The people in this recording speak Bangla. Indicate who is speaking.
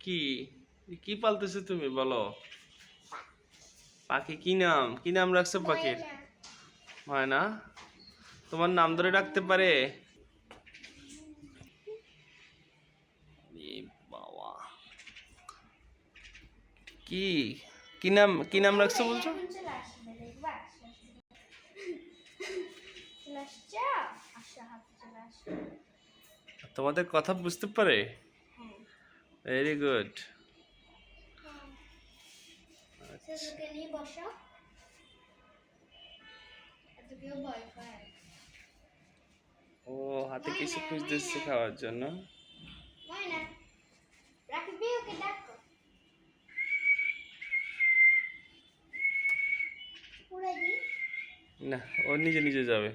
Speaker 1: কি কি পালতেছো তুমি বলো? পাখি কি নাম? কি নাম রাখছো পাখির? ময়না। তোমার নাম ধরে ডাকতে পারে? বাবা, কি কি নাম রাখছো বলছো? তোমাদের কথা বুঝতে পারে? Very good. ও হাতে কিছু খুঁজতেছে খাওয়ার জন্য। না, ও নিজে নিজে যাবে।